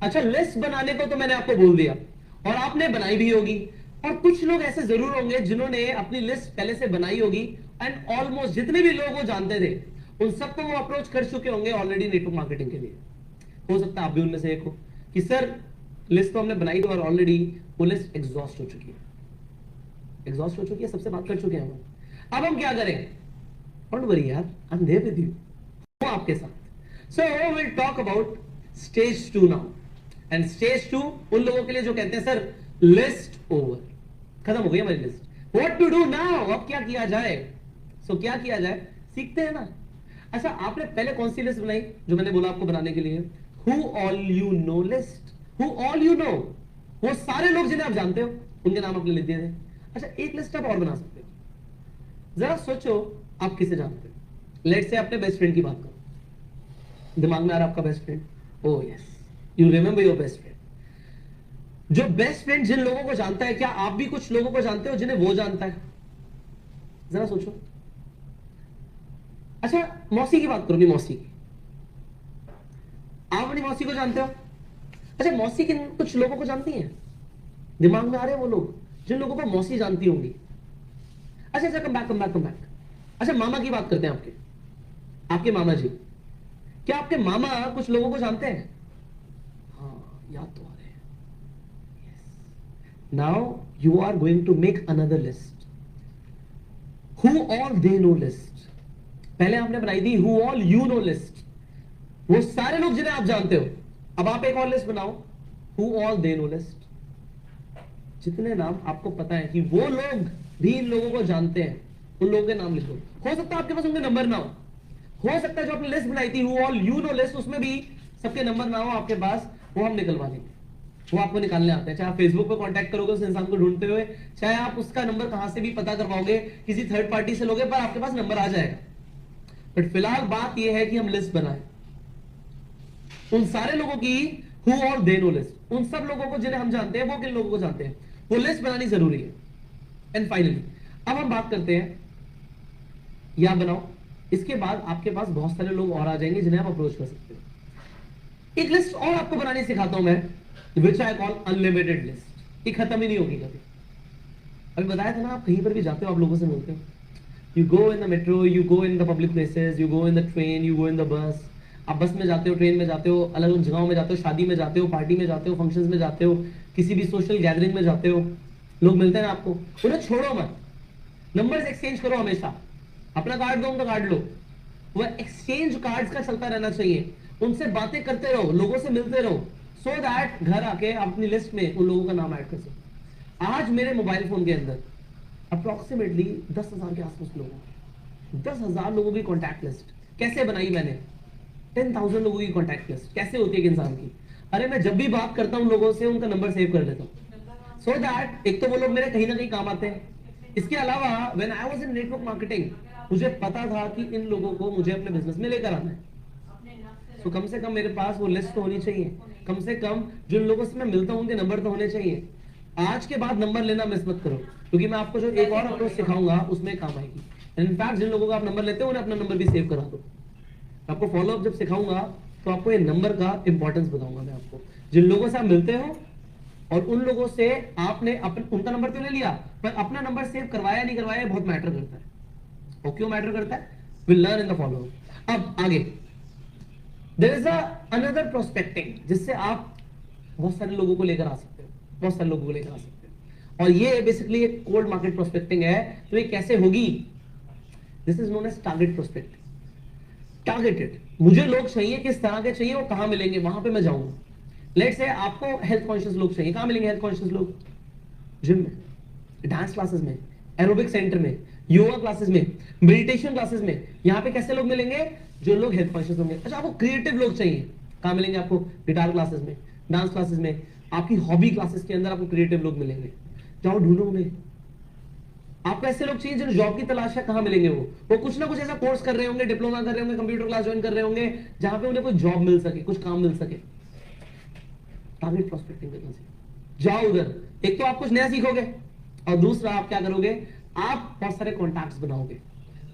अच्छा, लिस्ट बनाने को तो मैंने आपको बोल दिया और आपने बनाई भी होगी, और कुछ लोग ऐसे जरूर होंगे जिन्होंने अपनी लिस्ट पहले से बनाई होगी, एंड ऑलमोस्ट जितने भी लोग वो जानते थे उन सबको वो अप्रोच कर चुके होंगे ऑलरेडी नेटवर्क मार्केटिंग के लिए। हो सकता है आप भी उनमें से एक हो कि सर लिस्ट तो हमने बनाई थी और ऑलरेडी वो लिस्ट एग्जॉस्ट हो चुकी है, एग्जॉस्ट हो चुकी है, सबसे बात कर चुके हैं हम। अब हम क्या करें? डोंट वरी यार, I am there with you, हूं आपके साथ। So we will talk about stage 2 now. And stage 2 उन लोगों के लिए जो कहते हैं सर लिस्ट ओवर, खत्म हो गई हमारी list, what to do now, अब क्या किया जाए? सो क्या किया जाए, सीखते हैं ना। अच्छा, आपने पहले कौन सी लिस्ट बनाई जो मैंने बोला आपको बनाने के लिए? Who all you know list, who all you no, वो सारे लोग जिन्हें आप जानते हो उनके नाम आपने लिख दिए थे। अच्छा, एक लिस्ट आप और बना सकते हो। जरा सोचो आप किसे जानते हो। लेट्स से अपने बेस्ट फ्रेंड की बात करो, दिमाग में आ रहा आपका best friend, oh yes, you remember your best friend. जो बेस्ट फ्रेंड जिन लोगों को जानता है, क्या आप भी कुछ लोगों को जानते हो जिन्हें वो जानता है? जरा सोचो। अच्छा, मौसी की बात करो, नहीं मौसी की, आप अपनी मौसी को जानते हो? अच्छा, मौसी किन कुछ लोगों को जानती हैं? दिमाग में आ रहे हैं वो लोग जिन लोगों को मौसी जानती होंगी। अच्छा अच्छा, come back come back come back. अच्छा, मामा की बात करते हैं, आपके आपके मामा जी, क्या आपके मामा कुछ लोगों को जानते हैं? हाँ, याद तो आ रहे हैं। Now you are going to make another list, who all they know list. पहले आपने बनाई थी who all you know list, वो सारे लोग जिन्हें आप जानते हो। अब आप एक और लिस्ट बनाओ, who all they know list, जितने नाम आपको पता है कि वो लोग भी इन लोगों को जानते हैं, उन लोगों के नाम लिखो। हो सकता है आपके पास उनके नंबर ना हो सकता है जो आपने लिस्ट बनाई थी who all you know list, उसमें भी सबके नंबर ना हो आपके पास, वो हम निकलवा देंगे, वो आपको निकालने आते हैं। चाहे आप फेसबुक पे कांटेक्ट करोगे उस इंसान को ढूंढते हुए, चाहे आप उसका नंबर कहां से भी पता करवाओगे, किसी थर्ड पार्टी से लोगे, पर आपके पास नंबर आ जाएगा। बट फिलहाल बात यह है कि हम लिस्ट बनाए उन सारे लोगों की, who all they know list, उन सब लोगों को जिन्हें हम जानते हैं, वो किन लोगों को जानते हैं, वो लिस्ट बनानी जरूरी है। एंड फाइनली अब हम बात करते हैं, या बनाओ, इसके बाद आपके पास बहुत सारे लोग और आ जाएंगे जिन्हें आप अप्रोच कर सकते हो। एक लिस्ट और आपको बनानी सिखाता हूं मैं, विच आई कॉल अनलिमिटेड लिस्ट। ये खत्म ही नहीं होगी कभी। अभी बताया था ना, आप कहीं पर भी जाते हो आप लोगों से मिलते हो, you go in the metro, you go in the public places, you go in the train, you go in the bus. आप बस में जाते हो, ट्रेन में जाते हो, अलग अलग जगहों में जाते हो, शादी में जाते हो, पार्टी में जाते हो, फंक्शंस में जाते हो, किसी भी सोशल गैदरिंग में जाते हो, लोग मिलते हैं आपको, उन्हें छोड़ो मत, नंबर्स एक्सचेंज करो हमेशा। अपना कार्ड दो, उनका कार्ड लो, वह एक्सचेंज कार्ड्स का चलता रहना चाहिए। उनसे बातें करते रहो, लोगों से मिलते रहो, सो दैट घर आके अपनी लिस्ट में उन लोगों का नाम ऐड कर सको। आज मेरे मोबाइल फोन के अंदर अप्रोक्सीमेटली 10,000 के आसपास लोग हैं। 10,000 लोगों की कॉन्टैक्ट लिस्ट कैसे बनाई मैंने? 10,000 लोगों की कॉन्टैक्ट लिस्ट कैसे होती है एक इंसान की? अरे मैं जब भी बात करता हूं लोगों से उनका नंबर सेव कर लेता हूं, सो दैट एक तो वो लोग मेरे कहीं ना कहीं काम आते हैं। इसके अलावा when I was in network marketing, मुझे पता था कि इन लोगों को मुझे अपने बिजनेस में लेकर आना है। तो कम से कम मेरे पास वो लिस्ट तो होनी चाहिए, कम से कम जिन लोगों से मैं मिलता हूं उनके नंबर तो होने चाहिए। आज के बाद नंबर लेना मिस मत करो, क्योंकि मैं आपको जो एक और अप्रोच सिखाऊंगा उसमें काम आएगी। इनफैक्ट जिन लोगों का आप नंबर लेते हो उन्हें अपना नंबर भी सेव करा दो। आपको फॉलोअप जब सिखाऊंगा तो आपको ये नंबर का इंपॉर्टेंस बताऊंगा मैं आपको। जिन लोगों से आप मिलते हो और उन लोगों से आपने उनका नंबर तो ले लिया, पर अपना नंबर सेव करवाया नहीं करवाया बहुत मैटर करता है। और क्यों मैटर करता है, will learn in the follow up. अब आगे देयर इज अनदर प्रोस्पेक्टिंग, जिससे आप बहुत सारे लोगों को लेकर आ सकते हो, बहुत सारे लोगों को लेकर आ सकते हो। और ये बेसिकली एक कोल्ड मार्केट प्रोस्पेक्टिंग है। तो ये कैसे होगी? This is known as target prospecting. Targeted, मुझे लोग चाहिए, किस तरह के चाहिए, वो कहां मिलेंगे, वहां पे मैं जाऊंगा। लेट्स से आपको हेल्थ कॉन्शियस लोग चाहिए, कहां मिलेंगे हेल्थ कॉन्शियस लोग? जिम में, डांस क्लासेस में, एरोबिक सेंटर में, योगा क्लासेस में, मेडिटेशन क्लासेस में। यहां पे कैसे लोग मिलेंगे? जो लोग हेल्थ कॉन्शियस होंगे। अच्छा, आपको क्रिएटिव लोग चाहिए, कहां मिलेंगे आपको? गिटार क्लासेस में, डांस क्लासेस में, आपकी हॉबी क्लासेस के अंदर आपको क्रिएटिव लोग मिलेंगे। जाओ ढूंढो उन्हें। आपको ऐसे लोग चाहिए जो जॉब की तलाश है, कहां मिलेंगे? वो कुछ ना कुछ ऐसा कोर्स कर रहे होंगे, डिप्लोमा कर रहे होंगे, कंप्यूटर क्लास ज्वाइन कर रहे होंगे, जहां पे उन्हें कोई जॉब मिल सके, कुछ काम मिल सके। टारगेट प्रोस्पेक्टिंग करना चाहिए। जाओ उधर, एक तो आप कुछ नया सीखोगे और दूसरा आप क्या करोगे, आप बहुत सारे कॉन्टैक्ट्स बनाओगे,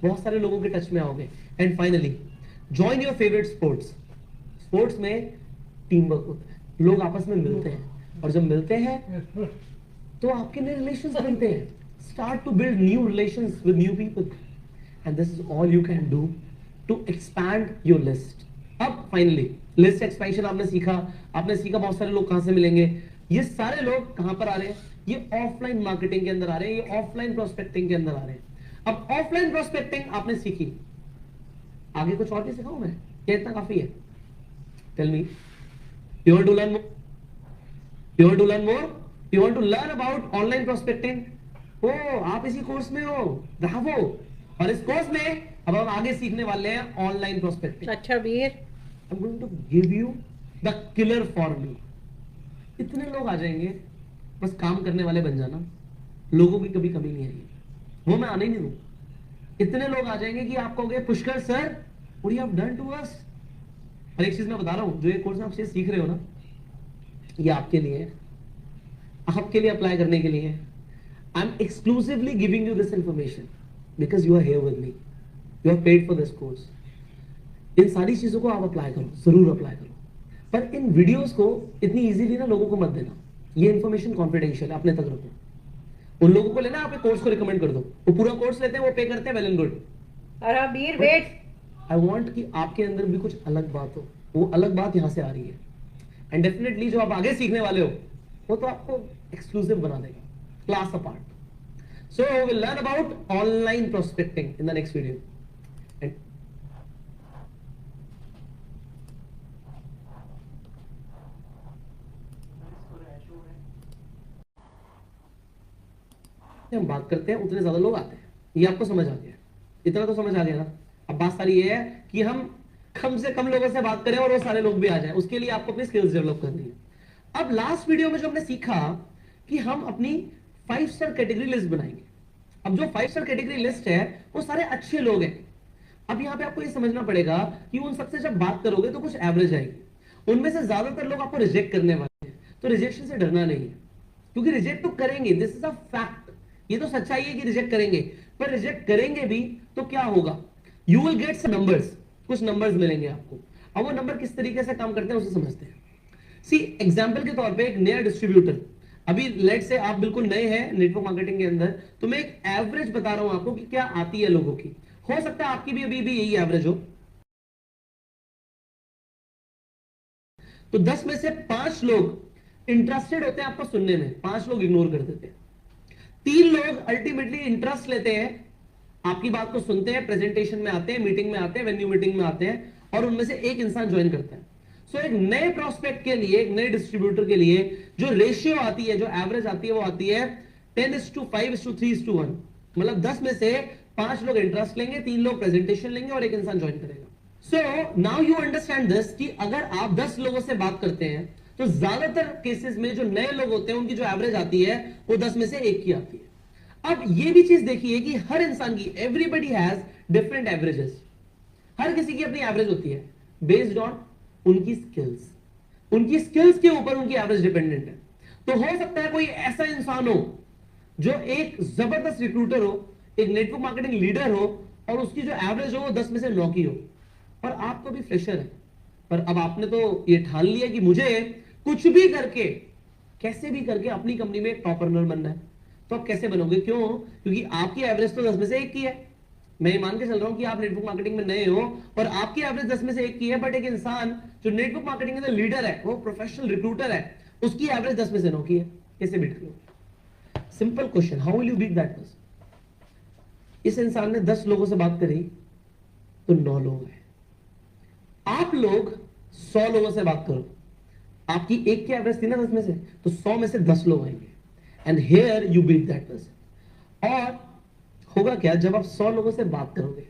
बहुत सारे लोगों के टच में आओगे। And finally join your favourite sports. Sports में टीम वर्क होता है, लोग आपस में मिलते हैं, और जब मिलते हैं तो आपके नए रिलेशंस बनते हैं. Start to build new relations with new people, and this is all you can do to expand your list. अब फाइनली लिस्ट एक्सपेंशन आपने सीखा बहुत सारे लोग कहां से मिलेंगे. ये सारे लोग कहां पर आ रहे हैं? ये ऑफलाइन मार्केटिंग के अंदर आ रहे हैं, ये ऑफलाइन प्रोस्पेक्टिंग के अंदर आ रहे हैं. अब ऑफलाइन प्रोस्पेक्टिंग आपने सीखी, आगे कुछ और भी सिखाऊं मैं, क्या इतना काफी है? Tell me, you want to learn more? You want to learn more? You want to learn about online prospecting? ओ, आप इसी कोर्स में हो, ब्रावो. और इस कोर्स में अब हम आगे सीखने वाले हैं ऑनलाइन प्रोस्पेक्टिंग. अच्छा वीर, I'm going to give you the killer formula. इतने लोग आ जाएंगे, बस काम करने वाले बन जाना, लोगों की कभी कमी नहीं आएगी, वो मैं आने ही नहीं दूं. इतने लोग आ जाएंगे कि आप कहोगे Pushkar sir, what you have done to us. और एक चीज मैं बता रहा हूं, जो ये कोर्स आप सीख रहे हो ना, ये आपके लिए है, आपके लिए अप्लाई करने के लिए है. I am exclusively giving you this information because you are here with me, you are paid for this course. इन सारी चीजों को आप अप्लाई करो, जरूर अप्लाई करो, पर इन वीडियोस को इतनी इजीली ना लोगों को मत देना. ये इंफॉर्मेशन कॉन्फिडेंशियल है, अपने तक रखो. उन लोगों को लेना, आप कोर्स को रिकमेंड कर दो, वो पूरा कोर्स लेते हैं, वो पे करते हैं, वेल एंड गुड. अरे वीर वेट, आई वांट कि आपके अंदर भी कुछ अलग बात हो, वो अलग बात यहां से आ रही है. एंड डेफिनेटली जो आप आगे सीखने वाले हो वो तो आपको एक्सक्लूसिव बना देगा, class apart. So we will learn about online prospecting in the next video. हम बात करते हैं, उतने ज्यादा लोग आते हैं, ये आपको समझ आ गया, इतना तो समझ आ गया ना. अब बात सारी ये है कि हम कम से कम लोगों से बात करें और वो सारे लोग भी आ जाएं, उसके लिए आपको अपनी स्किल्स डेवलप करनी है. अब लास्ट वीडियो में जो हमने सीखा कि हम अपनी 5 स्टार कैटेगरी लिस्ट बनाएंगे. अब जो 5 स्टार कैटेगरी लिस्ट है वो सारे अच्छे लोग हैं. अब यहां पे आपको ये समझना पड़ेगा कि उन सबसे जब बात करोगे तो कुछ एवरेज आएगी, उनमें से ज्यादातर लोग आपको रिजेक्ट करने वाले हैं. तो रिजेक्शन से डरना नहीं है, क्योंकि रिजेक्ट तो करेंगे, दिस इज अ फैक्ट, ये तो सच्चाई है कि रिजेक्ट करेंगे. पर रिजेक्ट करेंगे भी तो क्या होगा? You will get some numbers, कुछ नंबर्स मिलेंगे आपको. अब वो नंबर किस तरीके से काम करते हैं उसे समझते हैं. सी एग्जांपल के तौर पे एक नया डिस्ट्रीब्यूटर, अभी लेट से आप बिल्कुल नए हैं नेटवर्क मार्केटिंग के अंदर, तो मैं एक एवरेज बता रहा हूं आपको कि क्या आती है लोगों की. हो सकता है आपकी भी अभी भी यही एवरेज हो. तो 10 में से 5 लोग इंटरेस्टेड होते हैं आपको सुनने में, 5 लोग इग्नोर कर देते हैं. 3 लोग अल्टीमेटली इंटरेस्ट लेते हैं, आपकी बात को सुनते हैं, प्रेजेंटेशन में आते हैं, मीटिंग में आते हैं, वेन्यू मीटिंग में आते हैं, और उनमें से एक इंसान ज्वाइन करता है. सो एक नए प्रोस्पेक्ट के लिए, एक नए डिस्ट्रीब्यूटर के लिए जो रेशियो आती है, जो एवरेज आती है, वो आती है 10:5:3:1. मतलब 10 में से 5 लोग इंटरेस्ट लेंगे, 3 लोग प्रेजेंटेशन लेंगे और एक इंसान ज्वाइन करेगा. So now you understand this कि अगर आप 10 लोगों से बात करते हैं तो ज्यादातर केसेस में जो नए लोग होते हैं उनकी जो एवरेज आती है वो 10 में से 1 की आती है. अब ये भी चीज देखिए कि हर इंसान की, एवरीबडी हैज डिफरेंट एवरेजेस, हर किसी की अपनी एवरेज होती है बेस्ड ऑन उनकी स्किल्स. उनकी स्किल्स के ऊपर उनकी एवरेज डिपेंडेंट है. तो हो सकता है कोई ऐसा इंसान हो जो एक जबरदस्त रिक्रूटर हो, एक नेटवर्क मार्केटिंग लीडर हो, और उसकी जो एवरेज हो वो 10 में से 9 की हो, और आप तो भी फ्रेशर है. पर अब आपने तो ये ठान लिया कि मुझे कुछ भी करके, कैसे भी करके अपनी कंपनी में टॉप अर्नर बनना है. तो आप कैसे बनोगे? क्यों? क्योंकि आपकी एवरेज तो 10 में से 1 की है. मैं मान के चल रहा हूं कि आप नेटवर्क मार्केटिंग में नए हो और आपकी एवरेज 10 में से 1 की है, बट एक इंसान जो नेटवर्क मार्केटिंग के लीडर है, वो प्रोफेशनल रिक्रूटर है, उसकी एवरेज 10 में से 9 की है. कैसे बीट करोगे? Simple question, how will you beat that person? इस इंसान ने 10 लोगों से बात करी तो 9 लोग हैं. आप लोग 100 लोगों से बात करो, आपकी 1 की एवरेज थी ना 10 में से, तो 100 में से 10 लोग आएंगे, and here you beat that person. और होगा क्या जब आप 100 लोगों से बात करोगे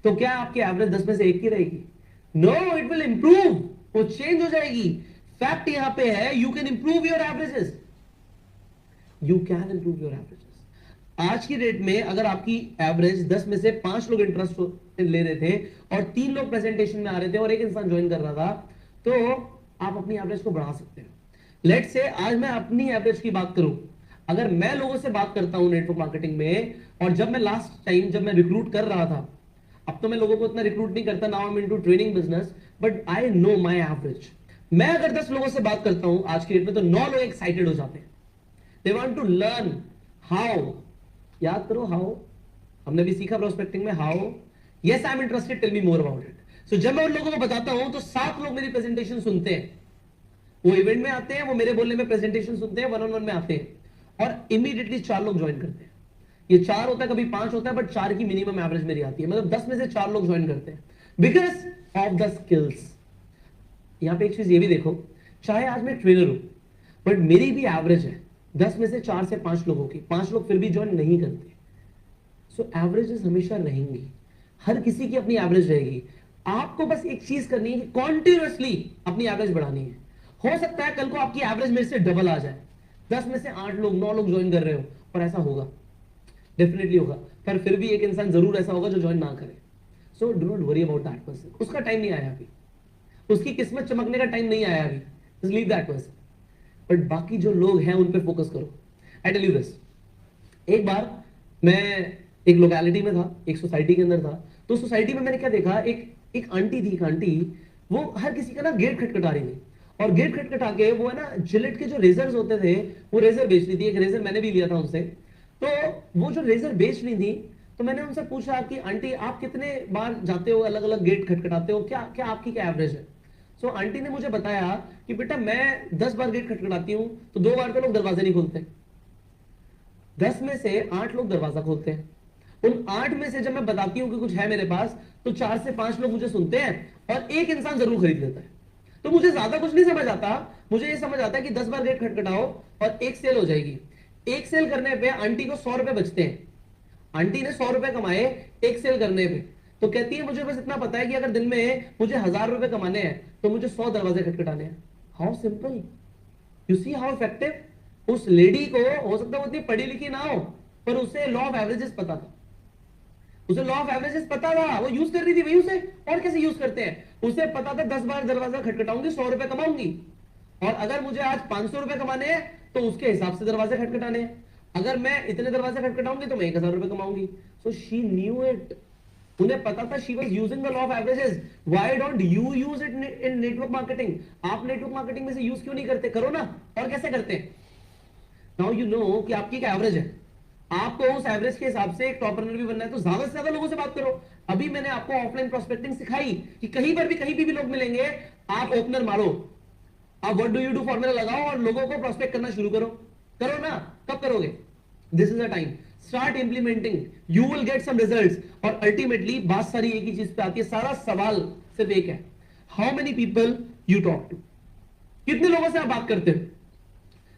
तो क्या आपकी एवरेज 10 में से 1 की रहेगी? नो, इट विल इंप्रूव, वो चेंज हो जाएगी. फैक्ट यहां पे है, you can improve your averages, you can improve your averages. आज की डेट में अगर आपकी एवरेज 10 में से 5 लोग इंटरेस्ट ले रहे थे और 3 लोग प्रेजेंटेशन में आ रहे थे और एक इंसान ज्वाइन कर रहा था, तो आप अपनी एवरेज को बढ़ा सकते हैं. लेट से आज मैं अपनी एवरेज की बात करूं, अगर मैं लोगों से बात करता हूं नेटवर्क मार्केटिंग में, और जब मैं लास्ट टाइम जब मैं रिक्रूट कर रहा था, अब तो मैं लोगों को इतना रिक्रूट नहीं करता, now I am into training business, but I know my average. मैं अगर 10 लोगों से बात करता हूं आज के डेट में तो 9 लोग एक्साइटेड हो जाते हैं. They want to learn how. याद करो हाउ. हमने भी सीखा प्रोस्पेक्टिंग में how. Yes I am interested, tell me more about it. So जब मैं उन लोगों को बताता हूं तो 7 लोग मेरी प्रेजेंटेशन सुनते हैं. वो इवेंट में आते हैं, वो मेरे बोलने में प्रेजेंटेशन सुनते हैं, वन ऑन वन में आते हैं और इमीडिएटली 4 लोग ज्वाइन करते हैं. ये 4 होता है, कभी 5 होता है, बट 4 की मिनिमम एवरेज मेरी आती है. मतलब 10 में से 4 लोग ज्वाइन करते हैं बिकॉज ऑफ द स्किल्स. यहां पे एक चीज ये भी देखो, चाहे आज मैं ट्रेनर हूं बट मेरी भी एवरेज है 10 में से 4 से 5 लोगों की. 5 लोग फिर भी ज्वाइन नहीं करते. सो एवरेजेस हमेशा रहेंगी, हर किसी की अपनी एवरेज रहेगी. आपको बस एक चीज करनी है कि कॉन्टिन्यूअसली अपनी एवरेज बढ़ानी है. हो सकता है कल को आपकी एवरेज मेरे से डबल आ जाए. 10 में से 8 लोग 9 लोग ज्वाइन कर रहे हो, पर ऐसा होगा, डेफिनेटली होगा. पर फिर भी एक इंसान जरूर ऐसा होगा जो ज्वाइन ना करे. So do not worry about that person. उसका टाइम नहीं आया अभी, उसकी किस्मत चमकने का टाइम नहीं आया अभी. Just leave that person. But बाकी जो लोग हैं उन पे फोकस करो. आई टेल यू दिस, एक बार मैं एक लोकेलिटी में था, एक सोसाइटी के अंदर था. तो सोसाइटी में मैंने क्या देखा, एक आंटी थी. एक आंटी, वो हर किसी का ना गेट खटखटा रही थी. और गेट खटखटा के वो है ना जिलेट के जो रेजर्स होते थे वो रेजर बेच रही थी. एक रेजर मैंने भी लिया था उनसे. तो वो जो रेजर बेच रही थी, तो मैंने उनसे पूछा कि आंटी आप कितने बार जाते हो, अलग अलग गेट खटखटाते हो, क्या क्या आपकी क्या एवरेज है. सो आंटी ने मुझे बताया कि बेटा मैं 10 बार गेट खटखटाती हूं तो 2 बार तो लोग दरवाजे नहीं खोलते. 10 में से 8 लोग दरवाजा खोलते हैं. उन 8 में से जब मैं बताती हूं कि कुछ है मेरे पास, तो 4 से 5 लोग मुझे सुनते हैं और एक इंसान जरूर खरीद लेता है. तो मुझे ज्यादा कुछ नहीं समझ आता. मुझे ये समझ आता है कि 10 बार गेट खटखटाओ और एक सेल हो जाएगी. एक सेल करने पे आंटी को 100 रुपए बचते हैं. आंटी ने 100 रुपए कमाए एक सेल करने पे. तो कहती है मुझे बस इतना पता है कि अगर दिन में मुझे 1000 रुपए कमाने हैं तो मुझे 100 दरवाजे खटखटाने हैं. How simple. You see how effective. उस लेडी को हो सकता है वो इतनी पढ़ी लिखी ना हो, पर उसे लॉ ऑफ एवरेजेस पता था. उसे लॉ ऑफ एवरेजेस पता था, वो यूज कर रही थी. वही उसे और कैसे यूज करते हैं, उसे पता था 10 बार दरवाजा खटखटाऊंगी 100 रुपए कमाऊंगी. और अगर मुझे आज 500 रुपए कमाने हैं तो उसके हिसाब से दरवाजे खटखटाने हैं. अगर मैं इतने दरवाजे खटखटाऊंगी तो मैं 1000 रुपए कमाऊंगी. So she knew it. उन्हें पता था. She was using the law of averages. Why don't you use it in network marketing. आप नेटवर्क मार्केटिंग में से यूज क्यों नहीं करते? करो ना. और कैसे करते हैं? नाउ यू नो कि आपकी क्या एवरेज है. आपको उस एवरेज के हिसाब से एक टॉप रनर भी बनना है तो ज्यादा से ज्यादा लोगों से बात करो. अभी मैंने आपको ऑफलाइन प्रोस्पेक्टिंग सिखाई कि कहीं पर भी कहीं भी लोग मिलेंगे, आप ओपनर मारो, आप what do you do formula लगाओ और लोगों को प्रोस्पेक्ट करना शुरू करो. करो ना. कब करोगे? This is a time. Start implementing, you will get some results. और अल्टीमेटली बात सारी एक ही चीज पे आती है. सारा सवाल सिर्फ एक है, how many people you talk to. कितने लोगों से आप बात करते हो?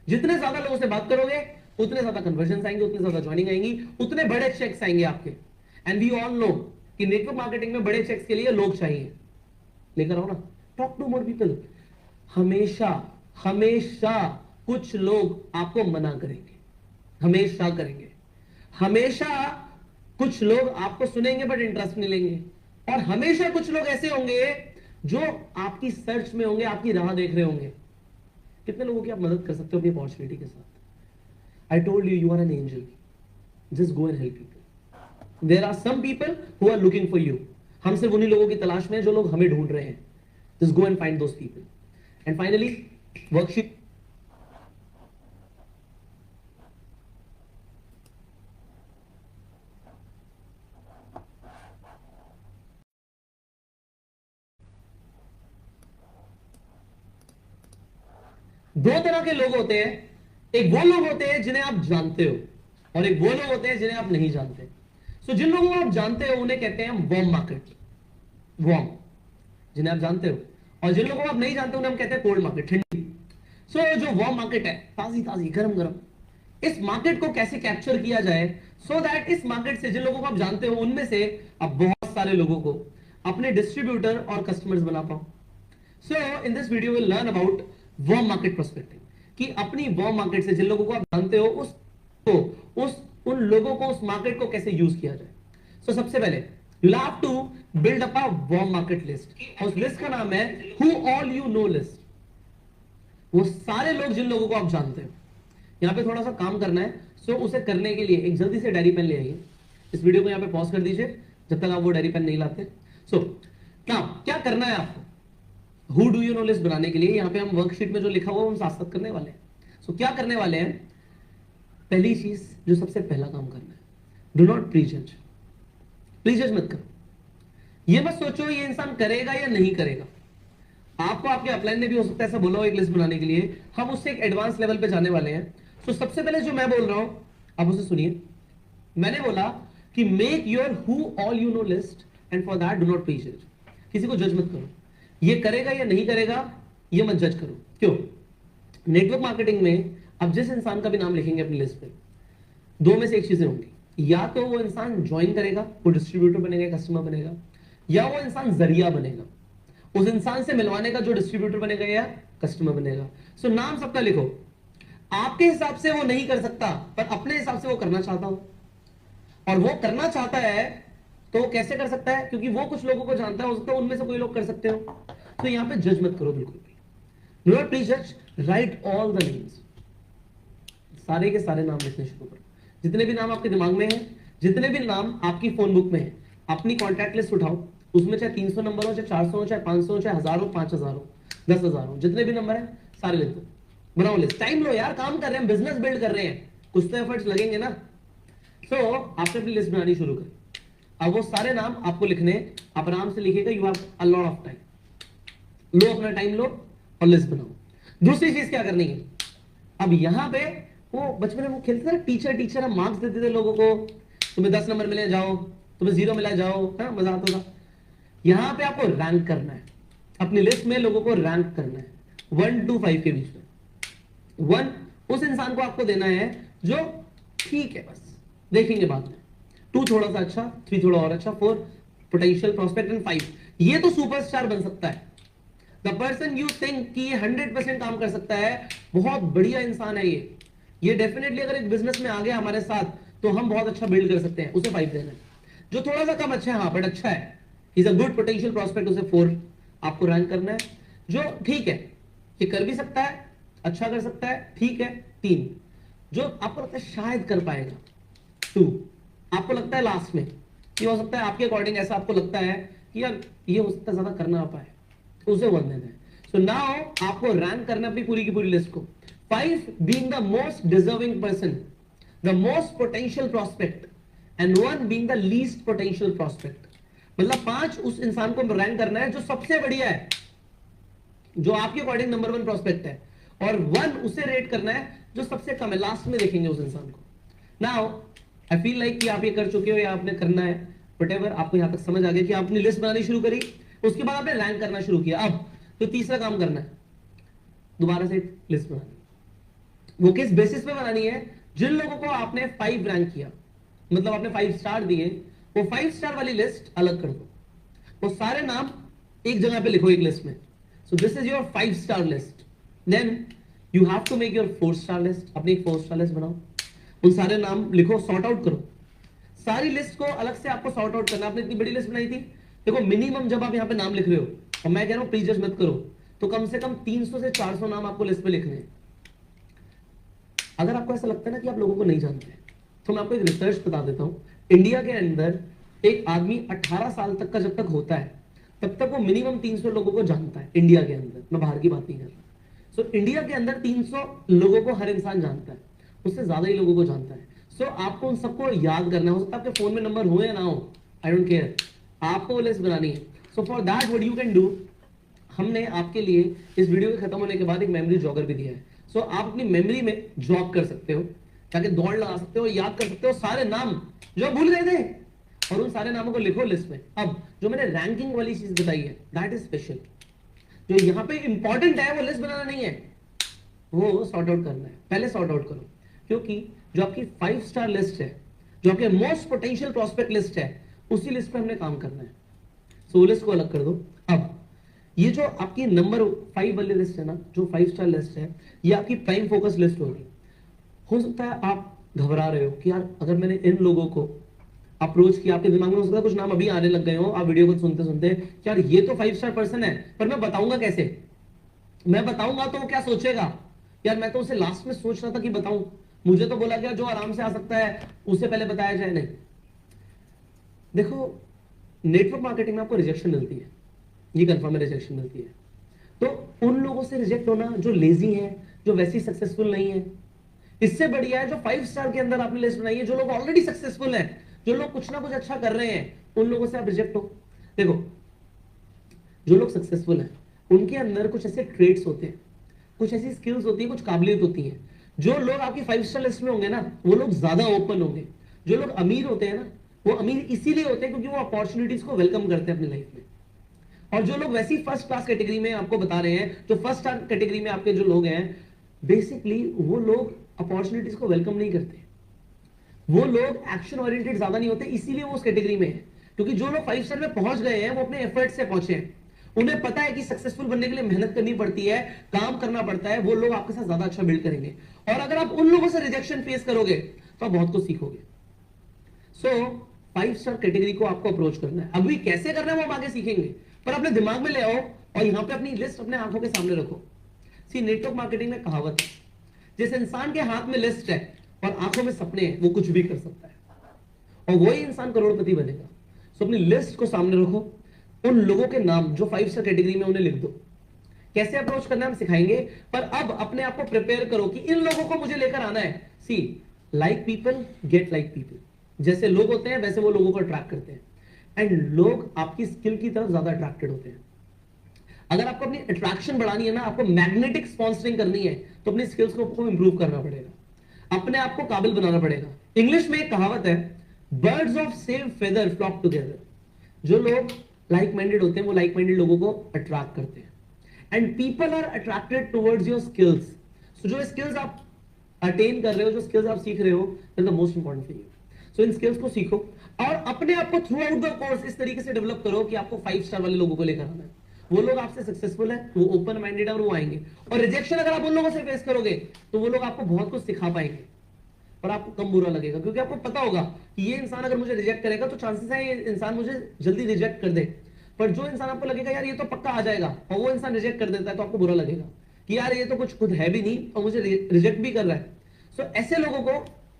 जितने ज्यादा लोगों से बात करोगे उतने ज्यादा कन्वर्जन आएंगे, उतने ज्यादा ज्वाइनिंग आएंगी, उतने बड़े चेक्स आएंगे आपके. एंड वी ऑल नो कि नेटवर्क मार्केटिंग में बड़े चेक्स के लिए लोग चाहिए. लेकर आओ ना. Talk to more people. हमेशा हमेशा कुछ लोग आपको मना करेंगे, हमेशा करेंगे. हमेशा कुछ लोग आपको सुनेंगे बट इंटरेस्ट नहीं लेंगे. और हमेशा कुछ लोग ऐसे होंगे जो आपकी सर्च में होंगे, आपकी राह देख रहे होंगे. कितने लोगों की आप मदद कर सकते हो अपनी अपॉर्चुनिटी के साथ? I told you, you are an angel. Just go and help people. There are some people who are looking for you. हम सिर्फ उन्हीं लोगों की तलाश में हैं जो लोग हमें ढूंढ रहे हैं. Just go and find those people. And finally, worksheet. दो तरह के लोग होते हैं. एक वो लोग होते हैं जिन्हें आप जानते हो और एक वो लोग होते हैं जिन्हें आप नहीं जानते. सो जिन लोगों को आप जानते हो उन्हें कहते हैं वार्म मार्केट. वार्म जिन्हें आप जानते हो. और जिन लोगों को आप नहीं जानते उन्हें हम कहते हैं कोल्ड मार्केट, ठंडी. सो जो वार्म मार्केट है, ताजी ताजी गरम गरम, इस मार्केट को कैसे कैप्चर किया जाए सो दैट इस मार्केट से जिन लोगों को आप जानते हो उनमें से आप बहुत सारे लोगों को अपने डिस्ट्रीब्यूटर और कस्टमर्स बना पाओ. So in this video will learn about warm market prospecting, कि अपनी वार्म मार्केट से जिन लोगों को आप जानते हो उन लोगों को, उस मार्केट को कैसे यूज किया जाए. सो सबसे पहले you have to build up a warm market list. और उस लिस्ट का नाम है who all you know list. वो सारे लोग जिन लोगों को आप जानते हो. यहां पे थोड़ा सा काम करना है. सो उसे करने के लिए एक जल्दी से डायरी पेन ले आइए. इस वीडियो को यहां पे पॉज कर दीजिए जब तक आप वो डायरी पेन नहीं लाते. सो नाउ क्या करना है आपको? Who do you know list बनाने के लिए यहाँ पे हम वर्कशीट में जो लिखा हुआ हम साथ साथ करने वाले हैं। सो क्या करने वाले हैं, पहली चीज जो सबसे पहला काम करना है, डू नॉट प्रीजज। प्रीजज मत करो, ये मत सोचो ये इंसान करेगा या नहीं करेगा। आपको आपके अपलाइन ने भी हो सकता है ऐसा बोला हो एक लिस्ट बनाने के लिए, हम उससे एक एडवांस लेवल पे जाने वाले हैं। सो सबसे पहले जो मैं बोल रहा हूं आप उसे सुनिए। मैंने बोला कि make your who all you know list and for that do not prejudge. किसी को जज मत करो, ये करेगा या नहीं करेगा ये मत जज करो। क्यों? नेटवर्क मार्केटिंग में अब जिस इंसान का भी नाम लिखेंगे अपनी लिस्ट पे, दो में से एक चीजें होंगी, या तो वो इंसान ज्वाइन करेगा, वो डिस्ट्रीब्यूटर बनेगा, कस्टमर बनेगा, या वो इंसान जरिया बनेगा उस इंसान से मिलवाने का जो डिस्ट्रीब्यूटर बनेगा या कस्टमर बनेगा। सो नाम सबका लिखो। आपके हिसाब से वो नहीं कर सकता, पर अपने हिसाब से वो करना चाहता हो, और वो करना चाहता है तो वो कैसे कर सकता है, क्योंकि वो कुछ लोगों को जानता है, हो सकता है उनमें से कोई लोग कर सकते हो। तो यहां पे जज मत करो बिल्कुल भी, डू नॉट प्लीज जज, राइट ऑल द नेम्स। सारे के सारे नाम लिखने शुरू करो, जितने भी नाम आपके दिमाग में हैं, जितने भी नाम आपकी फोन बुक में है, अपनी कॉन्टैक्ट लिस्ट उठाओ, उसमें चाहे 300 नंबर हो, चाहे 400 हो, चाहे 500 हो, चाहे 1000 हो, 5000 हो, 10,000 हो, जितने भी नंबर है सारे लिख दो, बनाओ लिस्ट। टाइम लो यार, काम कर रहे हैं, बिजनेस बिल्ड कर रहे हैं, कुछ तो एफर्ट्स लगेंगे ना। सो आपने अपनी लिस्ट बनानी शुरू करें। अब वो सारे नाम आपको लिखने, आप आराम से लिखिएगा, you have a lot of time. लो अपना टाइम लो और लिस्ट बनाओ। दूसरी चीज क्या करनी है, अब यहां पे वो बचपन में वो खेलते थे टीचर टीचर, हम मार्क्स देते थे लोगों को, तुम्हें 10 नंबर मिले जाओ, तुम्हें 0 मिला जाओ, हाँ मजा आता था। यहां पे आपको रैंक करना है, अपनी लिस्ट में लोगों को रैंक करना है 1 to 5 के बीच में। 1 उस इंसान को आपको देना है जो ठीक है, बस देखेंगे बाद में, 2 थोड़ा सा अच्छा, 3 थोड़ा और अच्छा, 4 पोटेंशियल प्रोस्पेक्ट एंड 5 ये तो सुपरस्टार बन सकता है। द पर्सन यू थिंक कि ये 100% काम कर सकता है, बहुत बढ़िया इंसान है ये डेफिनेटली अगर एक बिजनेस में आ गया हमारे साथ तो हम बहुत अच्छा बिल्ड कर सकते हैं, उसे 5 देना है। जो थोड़ा सा कम अच्छा है, हाँ बट अच्छा है, is a good potential prospect, उसे 4 आपको रैंक करना है। जो ठीक है, ये कर भी सकता है, अच्छा कर सकता है, ठीक है, 3। जो आपको लगता है शायद कर पाएगा, 2। आपको लगता है लास्ट में कि हो सकता है आपके अकॉर्डिंग ऐसा आपको लगता है कि यार ये हो सकता है ज्यादा करना ना पाए, तो उसे 1 देना है। सो नाउ आपको रैंक करना अपनी पूरी की पूरी लिस्ट को। 5 being the most deserving person, the most potential prospect, and 1 being the least potential prospect। मतलब 5 उस इंसान को रैंक करना है जो सबसे बढ़िया है, जो आपके अकॉर्डिंग नंबर 1 प्रोस्पेक्ट है, और 1 उसे रेट करना है जो सबसे कम है, लास्ट में देखेंगे उस इंसान को। नाउ आई फील लाइक कि आप ये कर चुके हो या आपने करना है, व्हाटएवर, आपको यहां तक समझ आ गया कि आपने लिस्ट बनानी शुरू करी, उसके बाद आपने रैंक करना शुरू किया। अब तो तीसरा काम करना है, दोबारा से एक लिस्ट बनानी। वो किस बेसिस पे बनानी है, जिन लोगों को आपने 5 रैंक किया, मतलब आपने 5 स्टार दिए, वो 5 स्टार वाली लिस्ट अलग कर दो, वो सारे नाम एक जगह पे लिखो एक लिस्ट में। So this is your 5 star list. Then you have to make your 4 star list, अपनी एक 4 स्टार लिस्ट बनाओ, उन सारे नाम लिखो, सॉर्ट आउट करो, सारी लिस्ट को अलग से आपको सॉर्ट आउट करना। आपने इतनी बड़ी लिस्ट बनाई थी, देखो मिनिमम जब आप यहाँ पे नाम लिख रहे हो, और मैं कह रहा हूं प्रीजज मत करो, तो कम से कम 300 से 400 नाम आपको लिस्ट पे लिखने हैं। अगर आपको ऐसा लगता है ना कि आप लोगों को नहीं जानते, तो मैं आपको एक रिसर्च बता देता हूं। इंडिया के अंदर एक आदमी 18 साल तक का जब तक होता है, तब तक वो मिनिमम 300 लोगों को जानता है इंडिया के अंदर, मैं बाहर की बात नहीं कर रहा। सो इंडिया के अंदर 300 लोगों को हर इंसान जानता है, उससे ज्यादा ही लोगों को जानता है। सो आपको उन सबको याद करना है, हो सकता है आपके फोन में नंबर हो या ना हो, आई डोंट केयर, आपको लिस्ट बनानी है। So for that what you can do, हमने आपके लिए इस वीडियो के खत्म होने के बाद एक मेमोरी जॉगर भी दिया है। सो आप अपनी मेमोरी में जॉग कर सकते हो, ताकि दौड़ लगा सकते हो, याद कर सकते हो सारे नाम जो भूल गए थे, और उन सारे नामों को लिखो लिस्ट में। अब जो मैंने रैंकिंग वाली चीज बताई है, दैट इज स्पेशल। जो यहाँ पे इंपॉर्टेंट है वो लिस्ट बनाना नहीं है, वो सॉर्ट आउट करना है। पहले सॉर्ट आउट करो, क्योंकि जो आपकी 5 स्टार लिस्ट है, जो आपके मोस्ट पोटेंशियल प्रोस्पेक्ट लिस्ट है, उसी लिस्ट पे हमने काम करना है। सो लिस्ट को अलग कर दो। अब ये जो आपकी नंबर 5 वाली लिस्ट है ना, जो 5 स्टार लिस्ट है, ये आपकी प्राइम फोकस लिस्ट होगी। हो सकता है आप घबरा रहे हो कि यार अगर मैंने इन लोगों को अप्रोच किया, आपके दिमाग में हो सकता है कुछ नाम अभी आने लग गए हो, आप वीडियो को सुनते सुनते, यार ये तो 5 स्टार पर्सन है, पर मैं बताऊंगा कैसे, मैं बताऊंगा तो वो क्या सोचेगा, यार मैं तो उसे लास्ट में सोच रहा था कि बताऊं, मुझे तो बोला गया जो आराम से आ सकता है उसे पहले बताया जाए। नहीं, देखो नेटवर्क मार्केटिंग में आपको रिजेक्शन मिलती है, ये कंफर्म है, रिजेक्शन मिलती है। उन लोगों से रिजेक्ट होना जो लेजी हैं, जो वैसे ही सक्सेसफुल नहीं है। इससे बढ़िया है जो 5 स्टार के अंदर आपने लिस्ट बनाई है, जो लोग ऑलरेडी सक्सेसफुल हैं, जो लोग कुछ ना कुछ अच्छा कर रहे हैं, उन लोगों से आप रिजेक्ट हो। देखो, जो लोग सक्सेसफुल हैं उनके अंदर कुछ ऐसे ट्रेड्स होते हैं, कुछ ऐसी स्किल्स होती है, कुछ काबिलियत होती है। जो लोग आपकी 5 स्टार लिस्ट में होंगे ना, वो लोग ज्यादा ओपन होंगे। जो लोग अमीर होते हैं ना, वो अमीर इसीलिए होते हैं क्योंकि वो अपॉर्चुनिटीज को वेलकम करते हैं अपनी लाइफ में। और जो लोग वैसी फर्स्ट क्लास कैटेगरी में आपको बता रहे हैं, जो फर्स्ट क्लास कैटेगरी में आपके जो लोग हैं, बेसिकली वो लोग अपॉर्चुनिटीज को वेलकम नहीं करते। वो लोग एक्शन ओरिएंटेड ज्यादा नहीं होते, इसीलिए वो उस कैटेगरी में है। क्योंकि जो लोग 5 स्टार में पहुंच गए हैं, वो अपने एफर्ट से पहुंचे हैं। उन्हें पता है कि सक्सेसफुल बनने के लिए मेहनत करनी पड़ती है, काम करना पड़ता है। वो लोग आपके साथ ज्यादा अच्छा बिल्ड करेंगे। और अगर आप उन लोगों से रिजेक्शन फेस करोगे तो आप बहुत कुछ सीखोगे। सो 5 स्टार कैटेगरी को आपको अप्रोच करना है। अभी कैसे करना है वो हम आगे सीखेंगे, पर अपने दिमाग में ले आओ और यहां पे अपनी लिस्ट अपने आंखों के सामने रखो। सी, नेटवर्क मार्केटिंग में कहावत है, जिस इंसान के हाथ में लिस्ट है और आंखों में सपने हैं, वो कुछ भी कर सकता है और वही इंसान करोड़पति बनेगा। सो अपनी लिस्ट को सामने रखो, उन लोगों के नाम जो 5 स्टार कैटेगरी में, उन्हें लिख दो। कैसे अप्रोच करना हम सिखाएंगे, पर अब अपने आप को प्रिपेयर करो कि इन लोगों को मुझे लेकर आना है। See, like people get like people. जैसे लोग होते हैं वैसे वो लोगों को अट्रैक्ट करते हैं, एंड लोग आपकी स्किल की तरफ ज्यादा अट्रैक्टेड होते हैं। अगर आपको अपनी अट्रैक्शन बढ़ानी है ना, आपको मैग्नेटिक स्पॉन्सरिंग करनी है, तो अपनी स्किल्स को इंप्रूव करना पड़ेगा, अपने आप को काबिल बनाना पड़ेगा। इंग्लिश में एक कहावत है, birds of same feather flock together. जो लोग लाइक माइंडेड होते हैं वो लाइक माइंडेड लोगों को अट्रैक्ट करते हैं, and people are attracted towards your skills. So जो स्किल्स आप अटेन कर रहे हो, जो स्किल्स आप सीख रहे हो, that is the most important for you. So in skills को सीखो और अपने आप को थ्रू आउट द कोर्स इस तरीके से डेवलप करो कि आपको 5 स्टार वाले लोगों को लेकर आना है। वो लोग आपसे सक्सेसफुल है, वो ओपन माइंडेड है और वो आएंगे। और रिजेक्शन अगर आप उन लोगों से फेस करोगे तो वो लोग आपको बहुत कुछ सिखा पाएंगे, पर आपको कम बुरा लगेगा, क्योंकि आपको पता होगा कि ये इंसान अगर मुझे रिजेक्ट करेगा तो चांसेस है ये इंसान मुझे जल्दी रिजेक्ट कर दे। पर जो इंसान आपको लगेगा यार ये तो पक्का आ जाएगा, और वो इंसान रिजेक्ट कर देता है, तो आपको बुरा लगेगा कि यार ये तो कुछ खुद है भी नहीं और मुझे रिजेक्ट भी कर रहा है। सो ऐसे लोगों को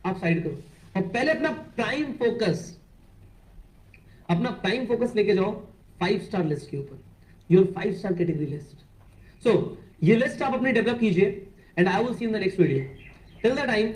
आप साइड करो और पहले अपना प्राइम फोकस लेके जाओ 5 स्टार लिस्ट के ऊपर, योर 5 स्टार कैटेगरी लिस्ट। सो ये लिस्ट आप अपनी डेवलप कीजिए, and I will see in the next video. Till the time,